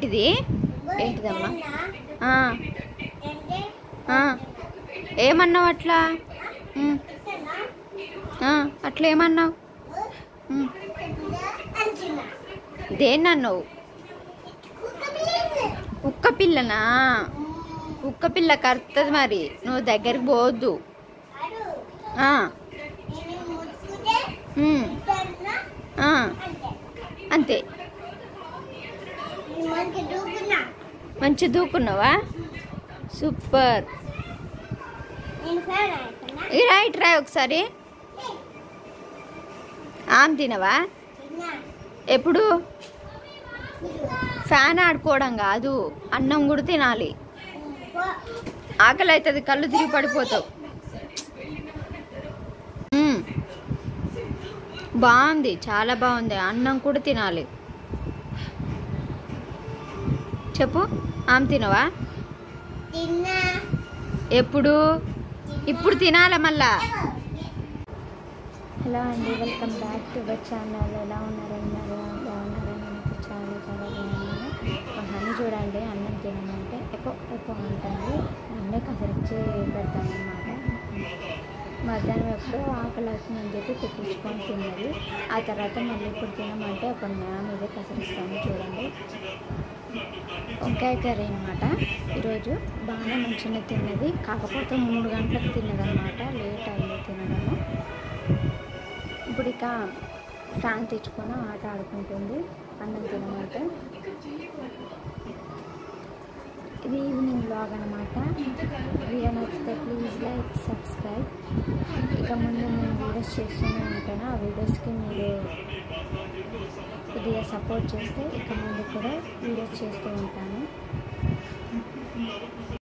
ఏంటిది ఏంటిదమ్మా ఏమన్నావు అట్లా అట్లా ఏమన్నావు దేన్నన్నావు కుక్క పిల్లనా కుక్క పిల్ల కరుతుంది మరి నువ్వు దగ్గరికి పోవద్దు అంతే మంచి దూకున్నావా సూపర్ ఇట్రా ఒకసారి ఆమె తినవా ఎప్పుడు ఫ్యాన్ ఆడుకోవడం కాదు అన్నం కూడా తినాలి ఆకలి అవుతుంది కళ్ళు తిరిగి పడిపోతావు బాగుంది చాలా బాగుంది అన్నం కూడా తినాలి చెప్పు ఆమె తినవా ఎప్పుడు ఇప్పుడు తినాల మళ్ళా హలో అండి welcome back to the channel ఎలా ఉన్నారని బాగున్నారని నాకు చాలా బాగున్నాను మా హనీ చూడండి అన్నం తినమంటే ఎక్కువ అంటుంది నన్నే కసరించి పెడతానమాట మధ్యాహ్నం ఎప్పుడో ఆకలి అవుతుందని చెప్పి పెట్టించుకొని తిన్నది ఆ తర్వాత మళ్ళీ ఇప్పుడు తినమంటే ఒక మీదే కసరిస్తాను చూడండి వంకాయ కర్రీ అనమాట ఈరోజు బాగానే మంచిగా తిన్నది కాకపోతే 3 గంటలకు తిన్నదనమాట లేట్ అయింది తినడము ఇప్పుడు ఇక ఫ్యాన్ తెచ్చుకొని ఆట ఆడుకుంటుంది అన్నం తినమంటే ఇది ఈవినింగ్ బ్లాగ్ అనమాట వీడియో నచ్చితే ప్లీజ్ లైక్ సబ్స్క్రైబ్ ఇక ముందు నేను వీడియోస్ చేస్తూనే ఉంటాను ఆ వీడియోస్కి మీరు కొద్దిగా సపోర్ట్ చేస్తే ఇక ముందు కూడా వీడియోస్ చేస్తూ ఉంటాను